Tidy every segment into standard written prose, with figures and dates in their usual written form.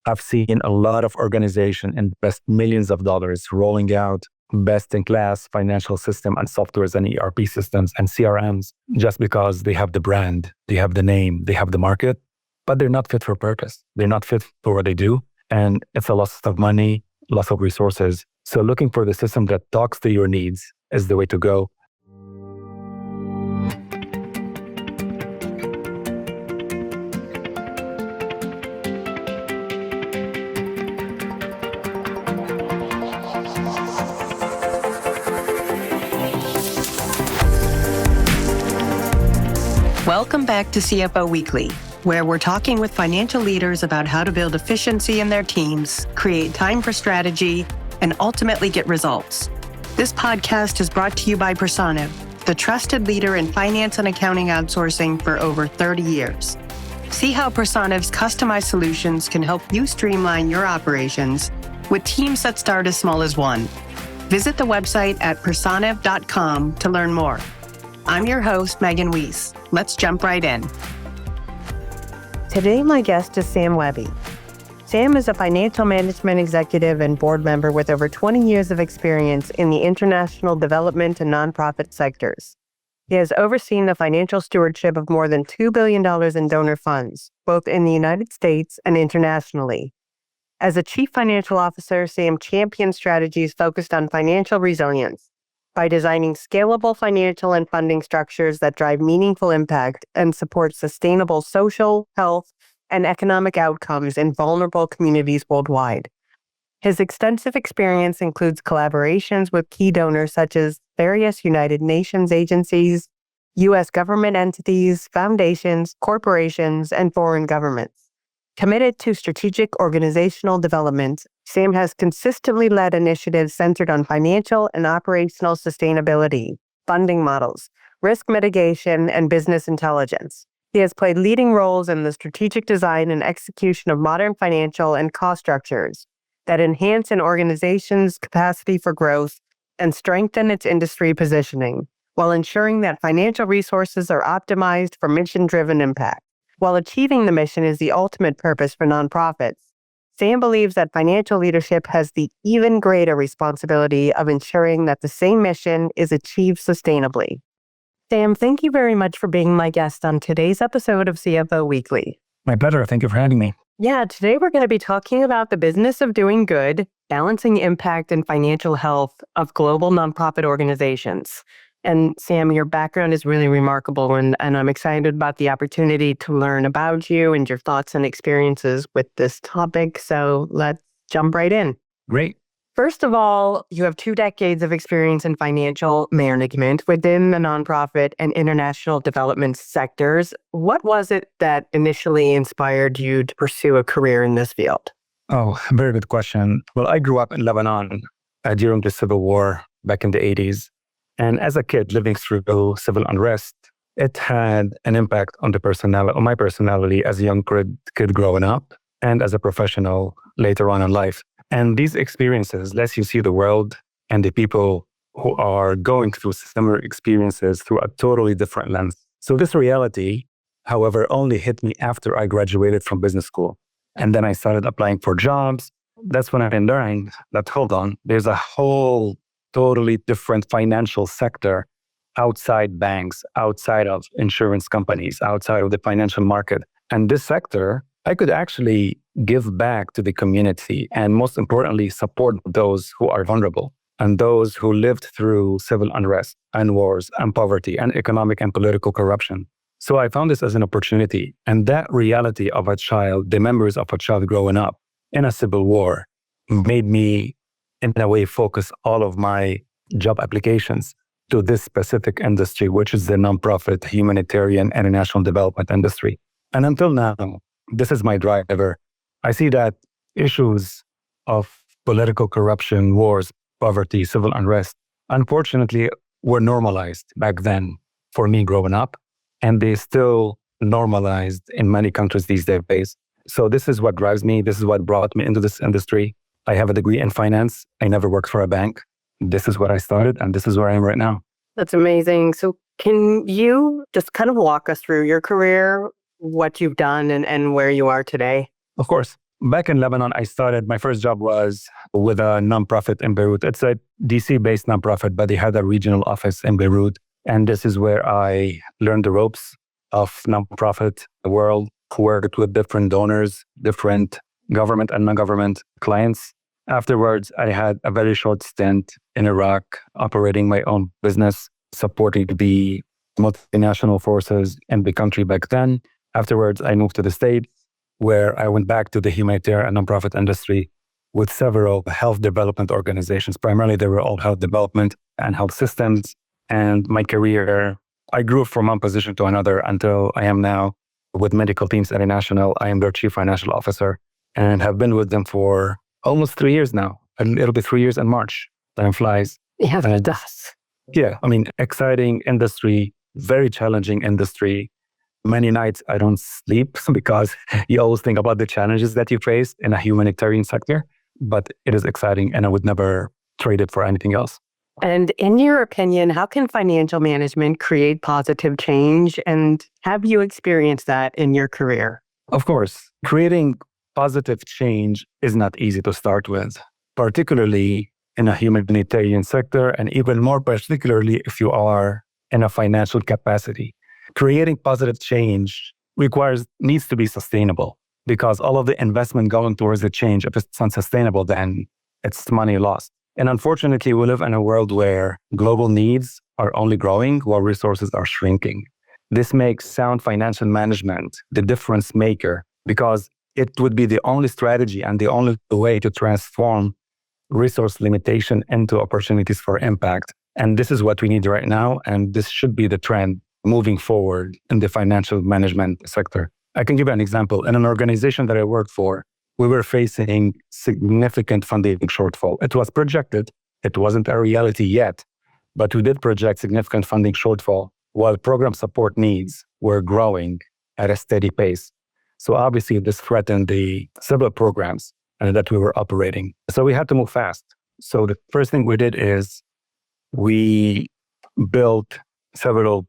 I've seen a lot of organizations invest millions of dollars rolling out best-in-class financial system and softwares and ERP systems and CRMs just because they have the brand, they have the name, they have the market, but they're not fit for purpose. They're not fit for what they do. And it's a loss of money, loss of resources. So looking for the system that talks to your needs is the way to go. Welcome back to CFO Weekly, where we're talking with financial leaders about how to build efficiency in their teams, create time for strategy, and ultimately get results. This podcast is brought to you by Personiv, the trusted leader in finance and accounting outsourcing for over 30 years. See how Personiv's customized solutions can help you streamline your operations with teams that start as small as one. Visit the website at personiv.com to learn more. I'm your host, Megan Weis. Let's jump right in. Today, my guest is Sam Wehbe. Sam is a financial management executive and board member with over 20 years of experience in the international development and nonprofit sectors. He has overseen the financial stewardship of more than $2 billion in donor funds, both in the United States and internationally. As a chief financial officer, Sam champions strategies focused on financial resilience by designing scalable financial and funding structures that drive meaningful impact and support sustainable social, health, and economic outcomes in vulnerable communities worldwide. His extensive experience includes collaborations with key donors such as various United Nations agencies, U.S. government entities, foundations, corporations, and foreign governments. Committed to strategic organizational development, Sam has consistently led initiatives centered on financial and operational sustainability, funding models, risk mitigation, and business intelligence. He has played leading roles in the strategic design and execution of modern financial and cost structures that enhance an organization's capacity for growth and strengthen its industry positioning, while ensuring that financial resources are optimized for mission-driven impact. While achieving the mission is the ultimate purpose for nonprofits, Sam believes that financial leadership has the even greater responsibility of ensuring that the same mission is achieved sustainably. Sam, thank you very much for being my guest on today's episode of CFO Weekly. My pleasure. Thank you for having me. Yeah, today we're going to be talking about the business of doing good, balancing impact and financial health of global nonprofit organizations. And Sam, your background is really remarkable, and I'm excited about the opportunity to learn about you and your thoughts and experiences with this topic. So let's jump right in. Great. First of all, you have 2 decades of experience in financial management within the nonprofit and international development sectors. What was it that initially inspired you to pursue a career in this field? Oh, very good question. Well, I grew up in Lebanon during the Civil War back in the 80s. And as a kid living through civil unrest, it had an impact on my personality as a young kid growing up and as a professional later on in life. And these experiences let you see the world and the people who are going through similar experiences through a totally different lens. So this reality, however, only hit me after I graduated from business school. And then I started applying for jobs. That's when I learned that, hold on, there's a whole totally different financial sector outside banks, outside of insurance companies, outside of the financial market. And this sector, I could actually give back to the community and most importantly, support those who are vulnerable and those who lived through civil unrest and wars and poverty and economic and political corruption. So I found this as an opportunity. And that reality of a child, the memories of a child growing up in a civil war, made me in a way focus all of my job applications to this specific industry, which is the nonprofit, humanitarian, and international development industry. And until now, this is my driver. I see that issues of political corruption, wars, poverty, civil unrest, unfortunately, were normalized back then for me growing up, and they still normalized in many countries these days. So this is what drives me. This is what brought me into this industry. I have a degree in finance. I never worked for a bank. This is what I started, and this is where I am right now. That's amazing. So can you just kind of walk us through your career, what you've done, and where you are today? Of course. Back in Lebanon, my first job was with a nonprofit in Beirut. It's a DC-based nonprofit, but they had a regional office in Beirut. And this is where I learned the ropes of nonprofit world, worked with different donors, different government and non-government clients. Afterwards, I had a very short stint in Iraq, operating my own business, supporting the multinational forces in the country back then. Afterwards, I moved to the States, where I went back to the humanitarian and nonprofit industry with several health development organizations. Primarily, they were all health development and health systems. And my career, I grew from one position to another until I am now with Medical Teams International. I am their chief financial officer and have been with them for almost 3 years now. And it'll be 3 years in March. Time flies. Yeah, it does. Yeah, exciting industry, very challenging industry. Many nights I don't sleep because you always think about the challenges that you face in a humanitarian sector, but it is exciting and I would never trade it for anything else. And in your opinion, how can financial management create positive change? And have you experienced that in your career? Of course, creating positive change is not easy to start with, particularly in a humanitarian sector, and even more particularly if you are in a financial capacity. Creating positive change needs to be sustainable, because all of the investment going towards the change, if it's unsustainable, then it's money lost. And unfortunately, we live in a world where global needs are only growing while resources are shrinking. This makes sound financial management the difference maker, because it would be the only strategy and the only way to transform resource limitation into opportunities for impact. And this is what we need right now. And this should be the trend moving forward in the financial management sector. I can give you an example. In an organization that I worked for, we were facing significant funding shortfall. It was projected. It wasn't a reality yet, but we did project significant funding shortfall while program support needs were growing at a steady pace. So obviously this threatened the several programs that we were operating. So we had to move fast. So the first thing we did is we built several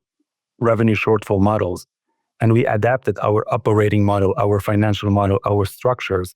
revenue shortfall models, and we adapted our operating model, our financial model, our structures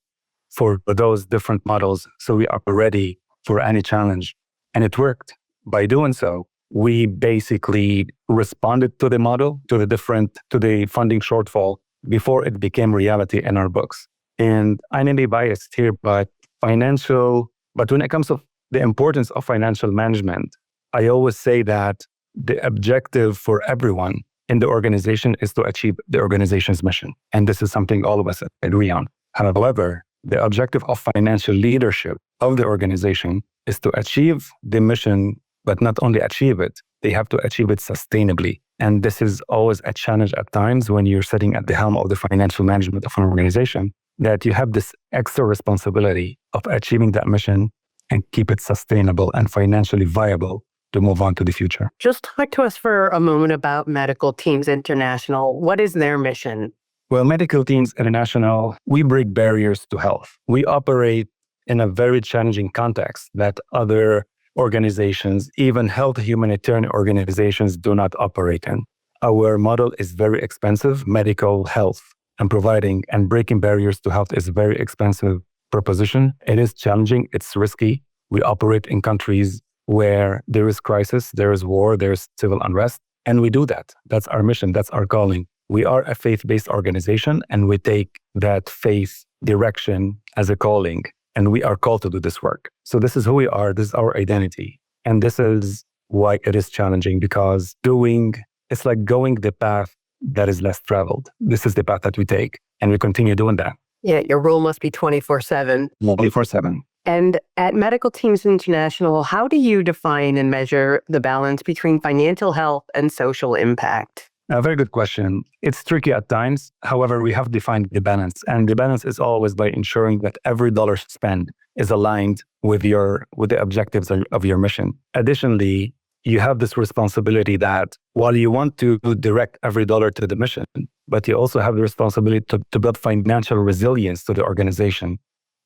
for those different models so we are ready for any challenge. And it worked. By doing so, we basically responded to the model, to the funding shortfall before it became reality in our books. And I may be biased here, but when it comes to the importance of financial management, I always say that the objective for everyone in the organization is to achieve the organization's mission. And this is something all of us agree on. However, the objective of financial leadership of the organization is to achieve the mission, but not only achieve it, they have to achieve it sustainably. And this is always a challenge at times when you're sitting at the helm of the financial management of an organization, that you have this extra responsibility of achieving that mission and keep it sustainable and financially viable to move on to the future. Just talk to us for a moment about Medical Teams International. What is their mission? Well, Medical Teams International, we break barriers to health. We operate in a very challenging context that other organizations, even health humanitarian organizations, do not operate in. Our model is very expensive. Medical health and providing and breaking barriers to health is a very expensive proposition. It is challenging. It's risky. We operate in countries where there is crisis, there is war, there's civil unrest, and we do that. That's our mission. That's our calling. We are a faith-based organization, and we take that faith direction as a calling, and we are called to do this work. So this is who we are. This is our identity. And this is why it is challenging, because it's like going the path that is less traveled. This is the path that we take, and we continue doing that. Yeah, your role must be 24/7. 24/7. And at Medical Teams International, how do you define and measure the balance between financial health and social impact? A very good question. It's tricky at times. However, we have defined the balance. And the balance is always by ensuring that every dollar spent is aligned with the objectives of your mission. Additionally, you have this responsibility that while you want to direct every dollar to the mission, but you also have the responsibility to build financial resilience to the organization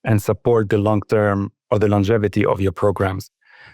and support the long-term or the longevity of your programs.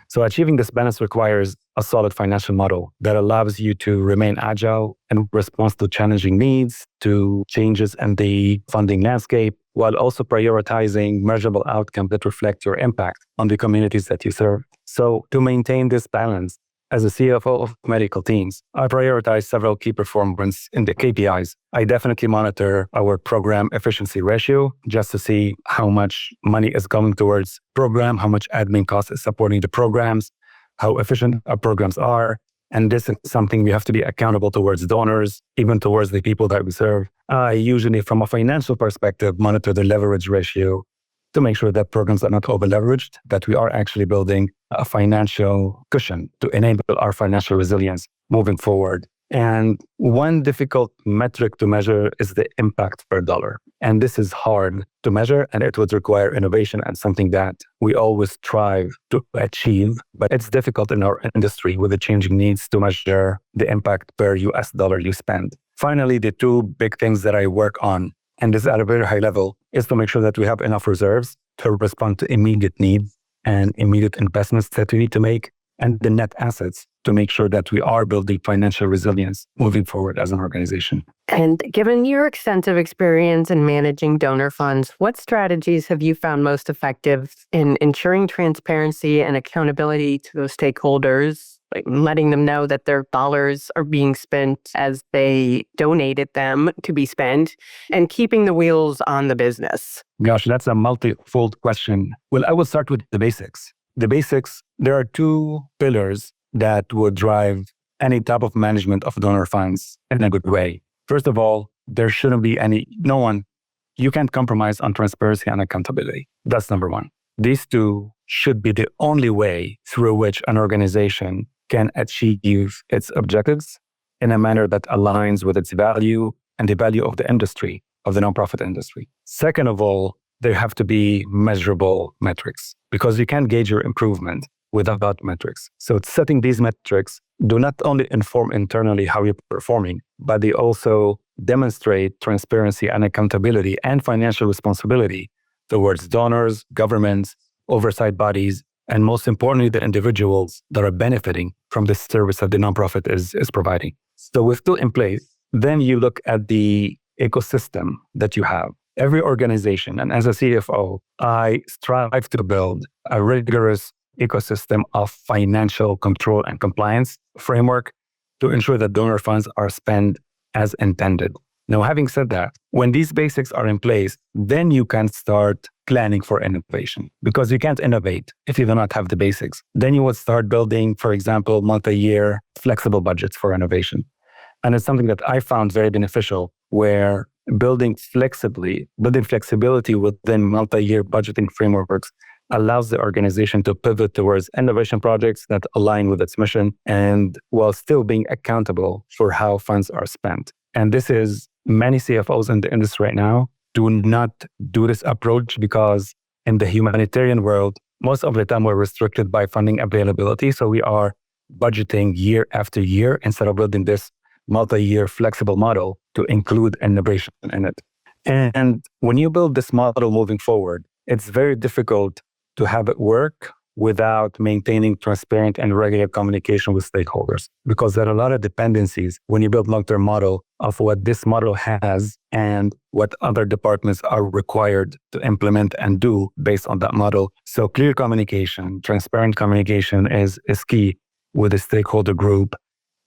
So achieving this balance requires a solid financial model that allows you to remain agile in response to challenging needs, to changes in the funding landscape, while also prioritizing measurable outcomes that reflect your impact on the communities that you serve. So to maintain this balance, as a CFO of medical teams, I prioritize several key performance in the KPIs. I definitely monitor our program efficiency ratio just to see how much money is going towards program, how much admin cost is supporting the programs, how efficient our programs are. And this is something we have to be accountable towards donors, even towards the people that we serve. I usually, from a financial perspective, monitor the leverage ratio to make sure that programs are not over-leveraged, that we are actually building a financial cushion to enable our financial resilience moving forward. And one difficult metric to measure is the impact per dollar. And this is hard to measure, and it would require innovation and something that we always strive to achieve. But it's difficult in our industry with the changing needs to measure the impact per US dollar you spend. Finally, the two big things that I work on, and this at a very high level, is to make sure that we have enough reserves to respond to immediate needs and immediate investments that we need to make, and the net assets to make sure that we are building financial resilience moving forward as an organization. And given your extensive experience in managing donor funds, what strategies have you found most effective in ensuring transparency and accountability to those stakeholders, like letting them know that their dollars are being spent as they donated them to be spent, and keeping the wheels on the business? Gosh, that's a multi-fold question. Well, I will start with the basics. The basics, there are two pillars that would drive any type of management of donor funds in a good way. First of all, there shouldn't be you can't compromise on transparency and accountability. That's number one. These two should be the only way through which an organization can achieve its objectives in a manner that aligns with its value and the value of the industry, of the nonprofit industry. Second of all, there have to be measurable metrics because you can't gauge your improvement without metrics. So setting these metrics do not only inform internally how you're performing, but they also demonstrate transparency and accountability and financial responsibility towards donors, governments, oversight bodies, and most importantly, the individuals that are benefiting from the service that the nonprofit is providing. So with two in place, then you look at the ecosystem that you have. Every organization, and as a CFO, I strive to build a rigorous ecosystem of financial control and compliance framework to ensure that donor funds are spent as intended. Now, having said that, when these basics are in place, then you can start planning for innovation because you can't innovate if you do not have the basics. Then you would start building, for example, multi-year flexible budgets for innovation. And it's something that I found very beneficial where building flexibility within multi-year budgeting frameworks allows the organization to pivot towards innovation projects that align with its mission and while still being accountable for how funds are spent. And this is many CFOs in the industry right now do not do this approach because in the humanitarian world, most of the time we're restricted by funding availability. So we are budgeting year after year instead of building this multi-year flexible model to include innovation in it. And when you build this model moving forward, it's very difficult to have it work without maintaining transparent and regular communication with stakeholders because there are a lot of dependencies when you build long-term model of what this model has and what other departments are required to implement and do based on that model. So clear communication, transparent communication is key with the stakeholder group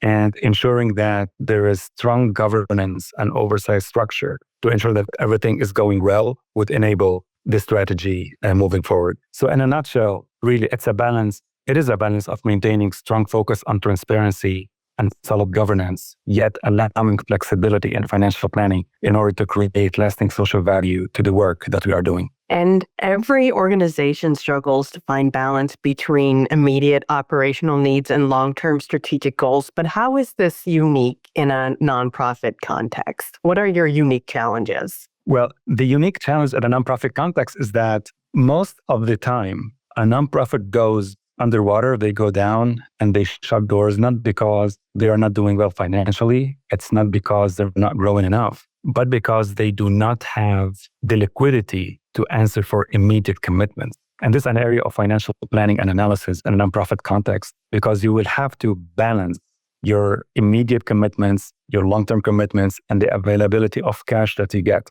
and ensuring that there is strong governance and oversight structure to ensure that everything is going well would enable this strategy moving forward. So in a nutshell, really, it's a balance. It is a balance of maintaining strong focus on transparency and solid governance, yet allowing flexibility in financial planning in order to create lasting social value to the work that we are doing. And every organization struggles to find balance between immediate operational needs and long-term strategic goals. But how is this unique in a nonprofit context? What are your unique challenges? Well, the unique challenge at a nonprofit context is that most of the time, a nonprofit goes underwater, they go down and they shut doors, not because they are not doing well financially. It's not because they're not growing enough, but because they do not have the liquidity to answer for immediate commitments. And this is an area of financial planning and analysis in a nonprofit context, because you will have to balance your immediate commitments, your long-term commitments, and the availability of cash that you get.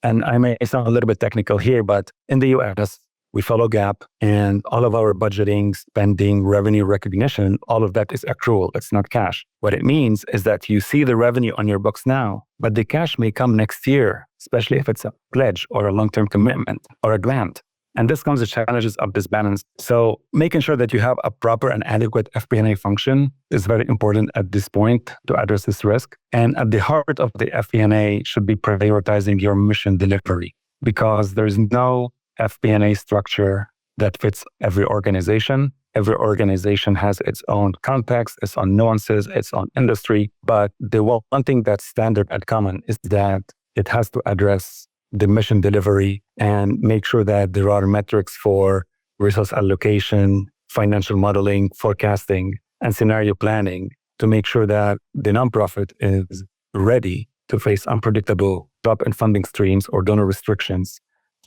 And I may sound a little bit technical here, but in the US, we follow GAAP, and all of our budgeting, spending, revenue recognition, all of that is accrual. It's not cash. What it means is that you see the revenue on your books now, but the cash may come next year, especially if it's a pledge or a long-term commitment or a grant. And this comes with challenges of this balance. So making sure that you have a proper and adequate FP&A function is very important at this point to address this risk. And at the heart of the FP&A should be prioritizing your mission delivery, because there's no FP&A structure that fits every organization. Every organization has its own context, its own nuances, its own industry. But the one thing that's standard and common is that it has to address the mission delivery and make sure that there are metrics for resource allocation, financial modeling, forecasting, and scenario planning to make sure that the nonprofit is ready to face unpredictable drop in funding streams or donor restrictions,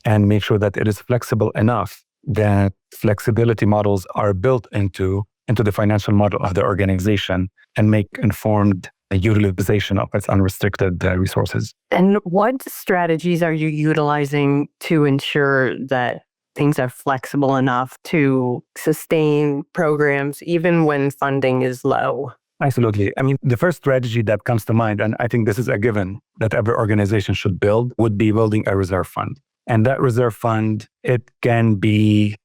and make sure that it is flexible enough that flexibility models are built into the financial model of the organization and make informed utilization of its unrestricted resources. And what strategies are you utilizing to ensure that things are flexible enough to sustain programs even when funding is low? Absolutely. I mean, the first strategy that comes to mind, and I think this is a given that every organization should build, would be building a reserve fund. And that reserve fund, it can be,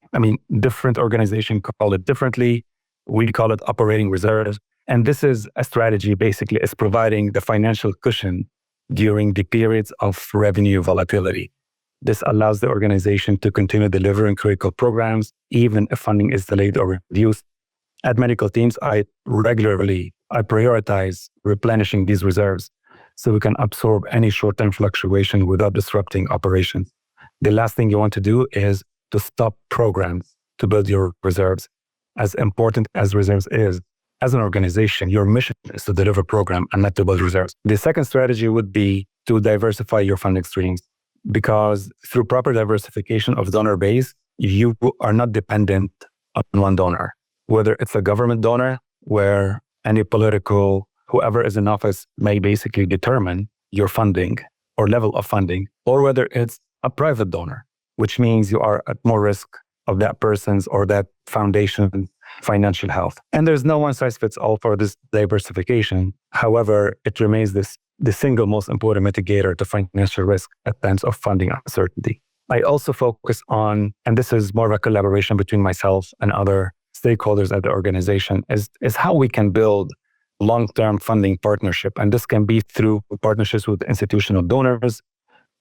different organizations call it differently. We call it operating reserves. And this is a strategy, basically, is providing the financial cushion during the periods of revenue volatility. This allows the organization to continue delivering critical programs, even if funding is delayed or reduced. At medical teams, I prioritize replenishing these reserves so we can absorb any short-term fluctuation without disrupting operations. The last thing you want to do is to stop programs to build your reserves. As important as reserves is, as an organization, your mission is to deliver program and not to build reserves. The second strategy would be to diversify your funding streams, because through proper diversification of donor base, you are not dependent on one donor, whether it's a government donor where any political, whoever is in office may basically determine your funding or level of funding, or whether it's a private donor, which means you are at more risk of that person's or that foundation's financial health. And there's no one size fits all for this diversification. However, it remains the single most important mitigator to financial risk at times of funding uncertainty. I also focus on, and this is more of a collaboration between myself and other stakeholders at the organization, is how we can build long-term funding partnership. And this can be through partnerships with institutional donors.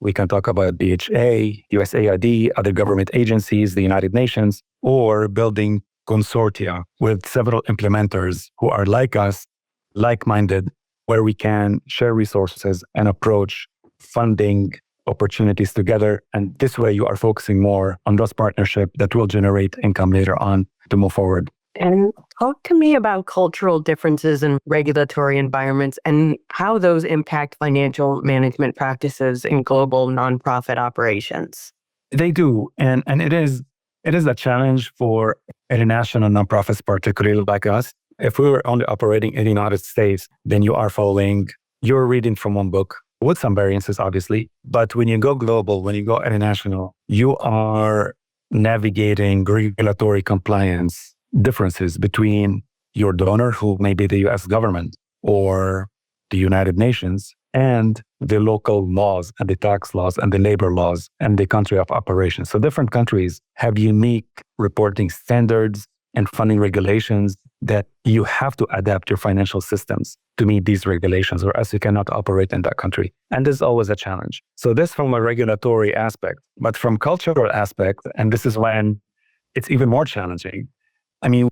We can talk about DHA, USAID, other government agencies, the United Nations, or building consortia with several implementers who are like us, like-minded, where we can share resources and approach funding opportunities together. And this way you are focusing more on those partnerships that will generate income later on to move forward. And talk to me about cultural differences in regulatory environments and how those impact financial management practices in global nonprofit operations. They do. And it is a challenge for international nonprofits, particularly like us. If we were only operating in the United States, then you're reading from one book with some variances, obviously. But when you go global, when you go international, you are navigating regulatory compliance differences between your donor, who may be the US government or the United Nations, and the local laws and the tax laws and the labor laws and the country of operation. So different countries have unique reporting standards and funding regulations that you have to adapt your financial systems to meet these regulations, or else you cannot operate in that country. And this is always a challenge. So this from a regulatory aspect, but from cultural aspect, and this is when it's even more challenging.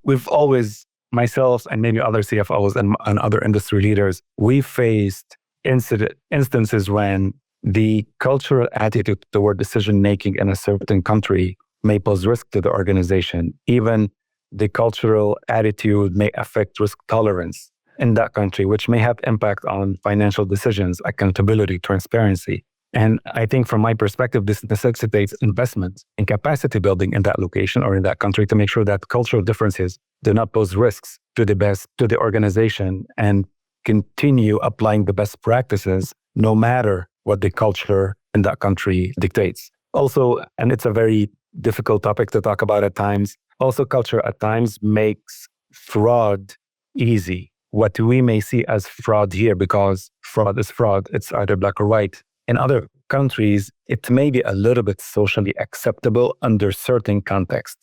We've always, myself and maybe other CFOs and other industry leaders, we faced instances when the cultural attitude toward decision-making in a certain country may pose risk to the organization. Even the cultural attitude may affect risk tolerance in that country, which may have impact on financial decisions, accountability, transparency. And I think from my perspective, this necessitates investment in capacity building in that location or in that country to make sure that cultural differences do not pose risks to the organization, and continue applying the best practices no matter what the culture in that country dictates. Also, and it's a very difficult topic to talk about at times, also culture at times makes fraud easy. What we may see as fraud here, because fraud is fraud, it's either black or white. In other countries, it may be a little bit socially acceptable under certain contexts.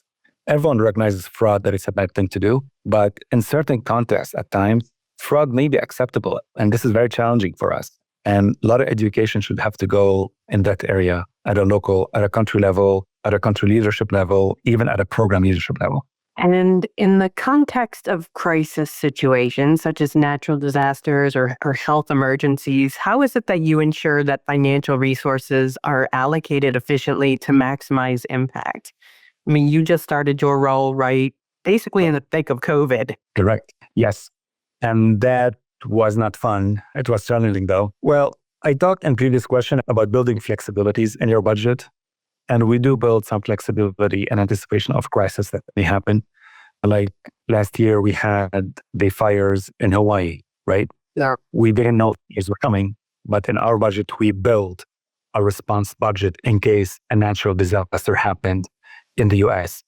Everyone recognizes fraud, that it's a bad thing to do, but in certain contexts at times, fraud may be acceptable. And this is very challenging for us. And a lot of education should have to go in that area at a local, at a country level, at a country leadership level, even at a program leadership level. And in the context of crisis situations, such as natural disasters or health emergencies, how is it that you ensure that financial resources are allocated efficiently to maximize impact? I mean, you just started your role, right? Basically in the thick of COVID. Correct. Yes. And that was not fun. It was challenging though. Well, I talked in previous question about building flexibilities in your budget. And we do build some flexibility in anticipation of crisis that may happen. Like last year, we had the fires in Hawaii, right? Yeah. We didn't know these were coming, but in our budget, we built a response budget in case a natural disaster happened in the US.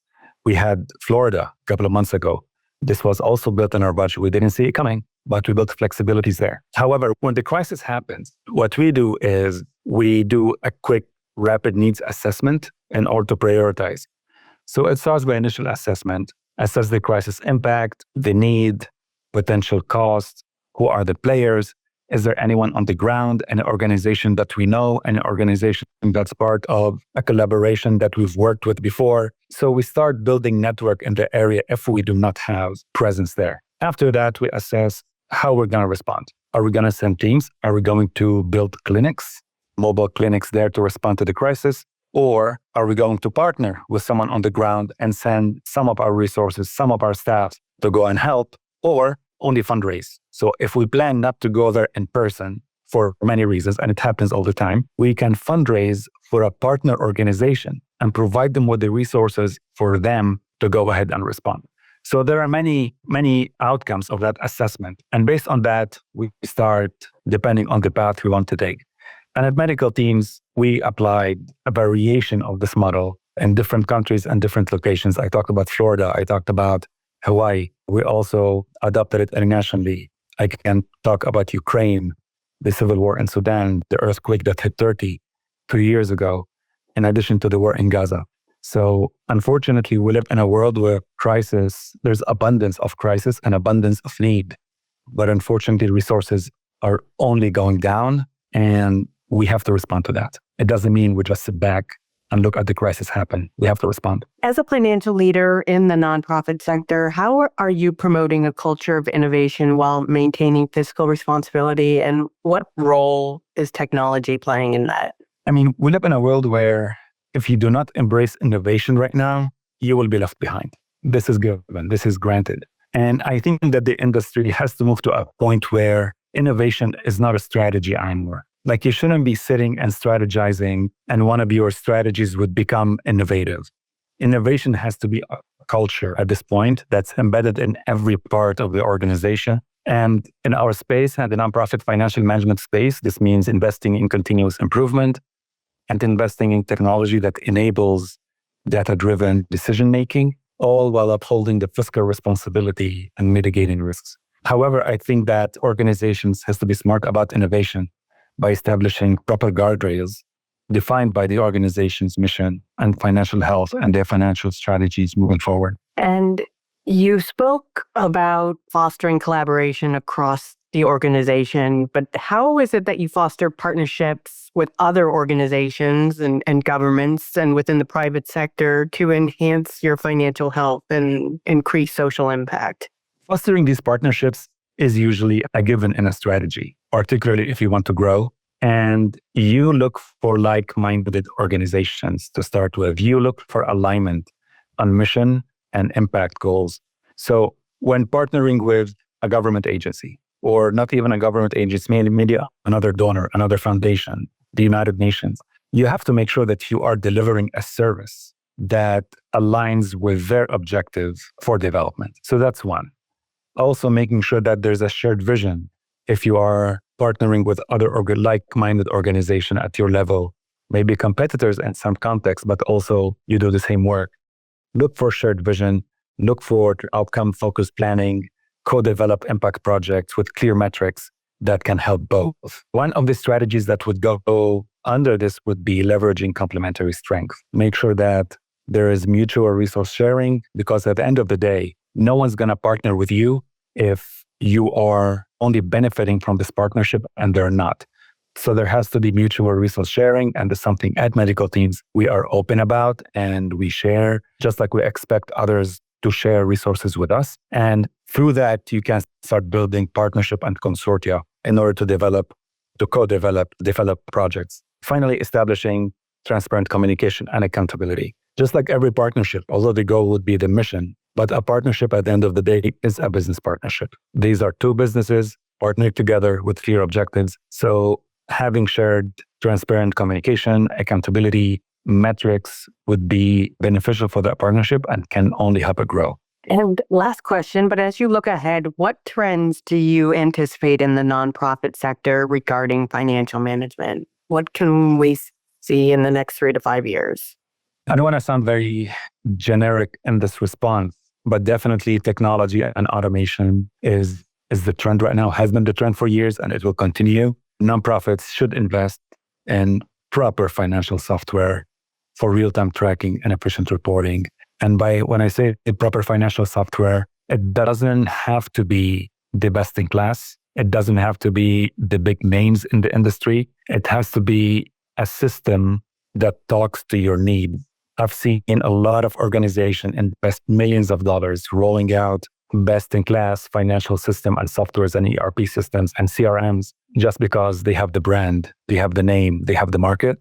We had Florida a couple of months ago. This was also built in our budget. We didn't see it coming, but we built flexibilities there. However, when the crisis happens, what we do is we do a quick rapid needs assessment in order to prioritize. So it starts by initial assessment, assess the crisis impact, the need, potential costs, who are the players, is there anyone on the ground, an organization that we know, an organization that's part of a collaboration that we've worked with before. So we start building network in the area if we do not have presence there. After that, we assess how we're going to respond. Are we going to send teams? Are we going to build clinics? Mobile clinics there to respond to the crisis? Or are we going to partner with someone on the ground and send some of our resources, some of our staff to go and help, or only fundraise? So if we plan not to go there in person for many reasons, and it happens all the time, we can fundraise for a partner organization and provide them with the resources for them to go ahead and respond. So there are many, many outcomes of that assessment. And based on that, we start depending on the path we want to take. And at medical teams, we applied a variation of this model in different countries and different locations. I talked about Florida. I talked about Hawaii. We also adopted it internationally. I can talk about Ukraine, the civil war in Sudan, the earthquake that hit Turkey 2 years ago, in addition to the war in Gaza. So unfortunately, we live in a world where there's abundance of crisis and abundance of need. But unfortunately, resources are only going down, and we have to respond to that. It doesn't mean we just sit back and look at the crisis happen. We have to respond. As a financial leader in the nonprofit sector, how are you promoting a culture of innovation while maintaining fiscal responsibility? And what role is technology playing in that? I mean, we live in a world where if you do not embrace innovation right now, you will be left behind. This is given, this is granted. And I think that the industry has to move to a point where innovation is not a strategy anymore. Like, you shouldn't be sitting and strategizing and one of your strategies would become innovative. Innovation has to be a culture at this point that's embedded in every part of the organization. And in our space, and the nonprofit financial management space, this means investing in continuous improvement and investing in technology that enables data-driven decision-making, all while upholding the fiscal responsibility and mitigating risks. However, I think that organizations has to be smart about innovation by establishing proper guardrails defined by the organization's mission and financial health and their financial strategies moving forward. And you spoke about fostering collaboration across the organization, but how is it that you foster partnerships with other organizations and governments and within the private sector to enhance your financial health and increase social impact? Fostering these partnerships is usually a given in a strategy, particularly if you want to grow. And you look for like-minded organizations to start with. You look for alignment on mission and impact goals. So when partnering with a government agency, or not even a government agency, maybe another donor, another foundation, the United Nations, you have to make sure that you are delivering a service that aligns with their objective for development. So that's one. Also making sure that there's a shared vision. If you are partnering with other like-minded organization at your level, maybe competitors in some context, but also you do the same work. Look for shared vision, look for outcome-focused planning, co-develop impact projects with clear metrics that can help both. One of the strategies that would go under this would be leveraging complementary strengths. Make sure that there is mutual resource sharing, because at the end of the day, no one's going to partner with you if you are only benefiting from this partnership and they're not. So there has to be mutual resource sharing, and it's something at medical teams we are open about and we share, just like we expect others to share resources with us. And through that, you can start building partnership and consortia in order to co-develop projects. Finally, establishing transparent communication and accountability. Just like every partnership, although the goal would be the mission, but a partnership at the end of the day is a business partnership. These are two businesses partnering together with clear objectives. So having shared transparent communication, accountability, metrics would be beneficial for that partnership and can only help it grow. And last question, but as you look ahead, what trends do you anticipate in the nonprofit sector regarding financial management? What can we see in the next 3 to 5 years? I don't want to sound very generic in this response, but definitely technology and automation is the trend right now, has been the trend for years, and it will continue. Nonprofits should invest in proper financial software for real-time tracking and efficient reporting. And when I say proper financial software, it doesn't have to be the best in class. It doesn't have to be the big names in the industry. It has to be a system that talks to your needs. I've seen a lot of organizations invest millions of dollars rolling out best-in-class financial system and softwares and ERP systems and CRMs just because they have the brand, they have the name, they have the market,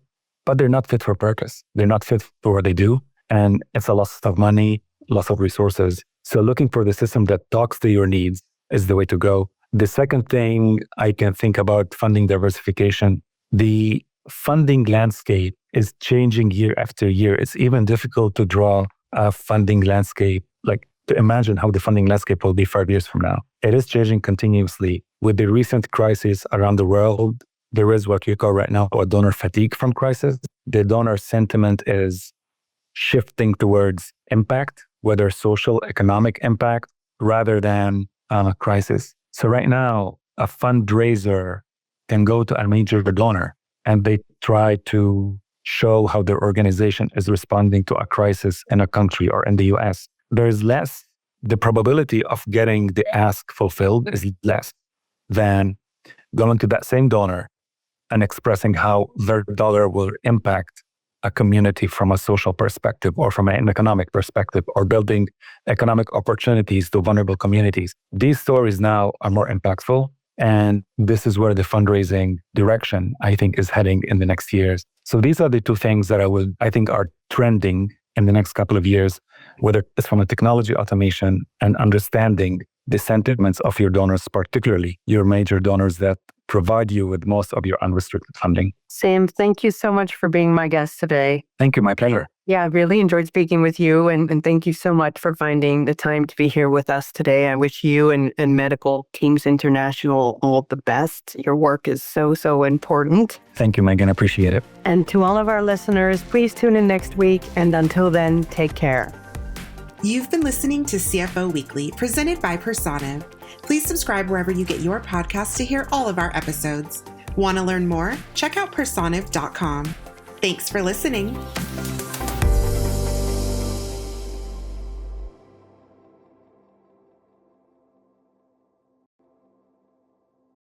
but they're not fit for purpose. They're not fit for what they do. And it's a loss of money, loss of resources. So looking for the system that talks to your needs is the way to go. The second thing I can think about funding diversification, the funding landscape is changing year after year. It's even difficult to draw a funding landscape, like to imagine how the funding landscape will be 5 years from now. It is changing continuously. With the recent crisis around the world, there is what we call right now a donor fatigue from crisis. The donor sentiment is shifting towards impact, whether social, economic impact, rather than crisis. So right now, a fundraiser can go to a major donor and they try to show how their organization is responding to a crisis in a country or in the US. There's less, the probability of getting the ask fulfilled is less than going to that same donor and expressing how their dollar will impact a community from a social perspective or from an economic perspective, or building economic opportunities to vulnerable communities. These stories now are more impactful. And this is where the fundraising direction, I think, is heading in the next years. So these are the two things that I think are trending in the next couple of years, whether it's from a technology automation and understanding the sentiments of your donors, particularly your major donors that provide you with most of your unrestricted funding. Sam, thank you so much for being my guest today. Thank you. My pleasure. Yeah, I really enjoyed speaking with you, and thank you so much for finding the time to be here with us today. I wish you and Medical Teams International all the best. Your work is so important. Thank you, Megan. Appreciate it. And to all of our listeners, please tune in next week. And until then, take care. You've been listening to CFO Weekly, presented by Personiv. Please subscribe wherever you get your podcasts to hear all of our episodes. Want to learn more? Check out personiv.com. Thanks for listening.